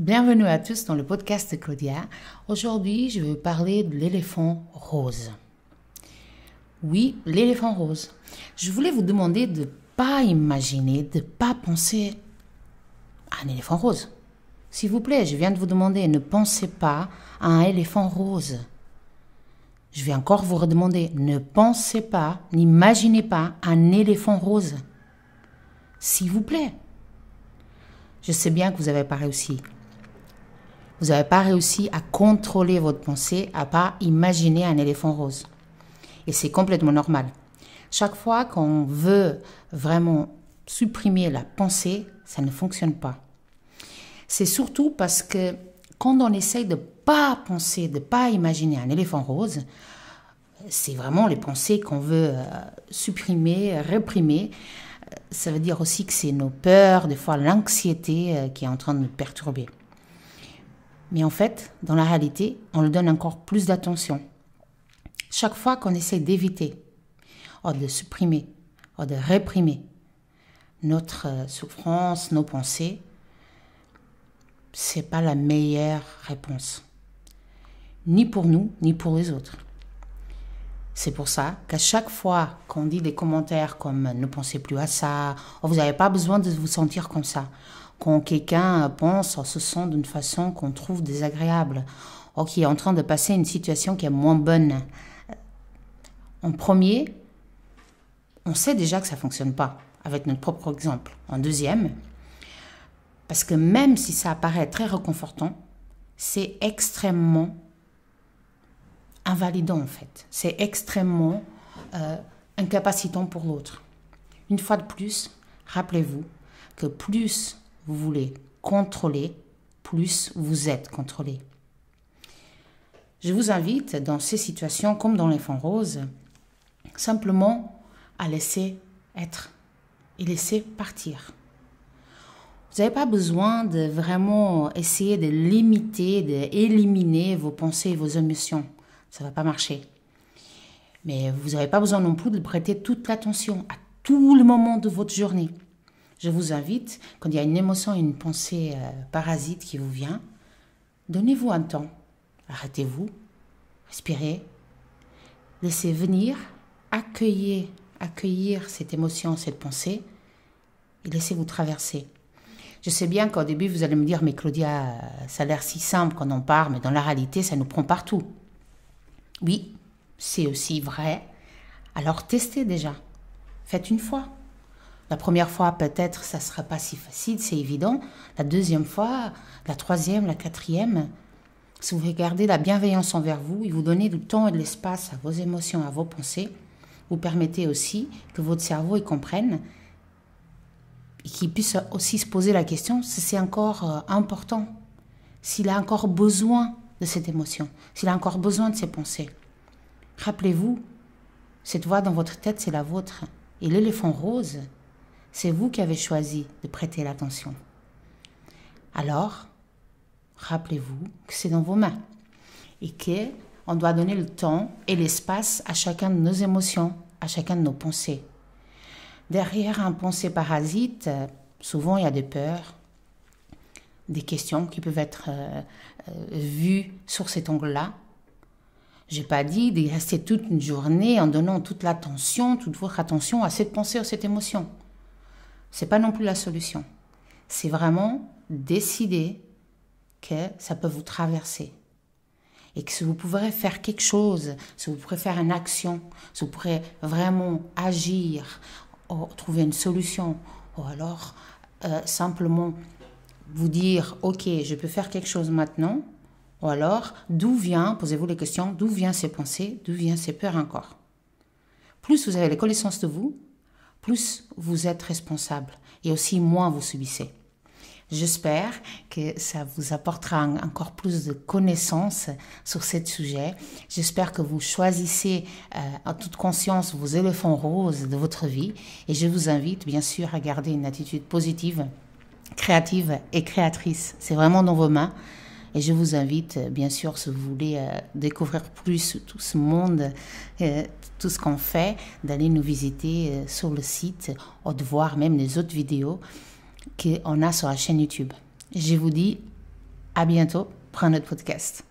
Bienvenue à tous dans le podcast de Claudia. Aujourd'hui, je vais parler de l'éléphant rose. Oui, l'éléphant rose. Je voulais vous demander de ne pas imaginer, de ne pas penser à un éléphant rose. S'il vous plaît, je viens de vous demander, ne pensez pas à un éléphant rose. Je vais encore vous redemander, ne pensez pas, n'imaginez pas un éléphant rose. S'il vous plaît. Je sais bien que vous n'avez pas réussi. Vous n'avez pas réussi à contrôler votre pensée, à pas imaginer un éléphant rose. Et c'est complètement normal. Chaque fois qu'on veut vraiment supprimer la pensée, ça ne fonctionne pas. C'est surtout parce que quand on essaye de pas penser, de pas imaginer un éléphant rose, c'est vraiment les pensées qu'on veut supprimer, réprimer. Ça veut dire aussi que c'est nos peurs, des fois l'anxiété qui est en train de nous perturber. Mais en fait, dans la réalité, on lui donne encore plus d'attention. Chaque fois qu'on essaie d'éviter, de supprimer, de réprimer notre souffrance, nos pensées, c'est pas la meilleure réponse. Ni pour nous, ni pour les autres. C'est pour ça qu'à chaque fois qu'on dit des commentaires comme « ne pensez plus à ça », vous n'avez pas besoin de vous sentir comme ça. Quand quelqu'un pense, se sent d'une façon qu'on trouve désagréable, qui est en train de passer une situation qui est moins bonne. En premier, on sait déjà que ça ne fonctionne pas, avec notre propre exemple. En deuxième, parce que même si ça apparaît très réconfortant, c'est extrêmement invalidant en fait. C'est extrêmement incapacitant pour l'autre. Une fois de plus, rappelez-vous que plus vous voulez contrôler, plus vous êtes contrôlé. Je vous invite dans ces situations comme dans l'éléphant rose, simplement à laisser être et laisser partir. Vous n'avez pas besoin de vraiment essayer de limiter, d'éliminer vos pensées et vos émotions. Ça ne va pas marcher. Mais vous n'avez pas besoin non plus de prêter toute l'attention à tout le moment de votre journée. Je vous invite, quand il y a une émotion, une pensée parasite qui vous vient, donnez-vous un temps. Arrêtez-vous, respirez, laissez venir, accueillir cette émotion, cette pensée, et laissez-vous traverser. Je sais bien qu'au début, vous allez me dire, mais Claudia, ça a l'air si simple quand on parle, mais dans la réalité, ça nous prend partout. Oui, c'est aussi vrai. Alors testez déjà. Faites une fois. La première fois, peut-être, ça ne sera pas si facile, c'est évident. La deuxième fois, la troisième, la quatrième, si vous regardez la bienveillance envers vous et vous donnez du temps et de l'espace à vos émotions, à vos pensées, vous permettez aussi que votre cerveau y comprenne et qu'il puisse aussi se poser la question si c'est encore important, s'il a encore besoin de cette émotion, s'il a encore besoin de ces pensées. Rappelez-vous, cette voix dans votre tête, c'est la vôtre. Et l'éléphant rose, c'est vous qui avez choisi de prêter l'attention. Alors, rappelez-vous que c'est dans vos mains et qu'on doit donner le temps et l'espace à chacun de nos émotions, à chacun de nos pensées. Derrière un pensée parasite, souvent il y a des peurs, des questions qui peuvent être vues sur cet angle-là. Je n'ai pas dit de rester toute une journée en donnant toute l'attention, toute votre attention à cette pensée, à cette émotion. Ce n'est pas non plus la solution. C'est vraiment décider que ça peut vous traverser. Et que si vous pourrez faire quelque chose, si vous pourrez faire une action, si vous pourrez vraiment agir, ou trouver une solution, ou alors simplement vous dire « Ok, je peux faire quelque chose maintenant », ou alors d'où vient, posez-vous les questions, d'où viennent ces pensées, d'où viennent ces peurs encore. Plus vous avez les connaissances de vous, plus vous êtes responsable et aussi moins vous subissez. J'espère que ça vous apportera encore plus de connaissances sur ce sujet. J'espère que vous choisissez en toute conscience vos éléphants roses de votre vie et je vous invite bien sûr à garder une attitude positive, créative et créatrice. C'est vraiment dans vos mains. Et je vous invite, bien sûr, si vous voulez découvrir plus tout ce monde, tout ce qu'on fait, d'aller nous visiter sur le site ou de voir même les autres vidéos qu'on a sur la chaîne YouTube. Je vous dis À bientôt pour un autre podcast.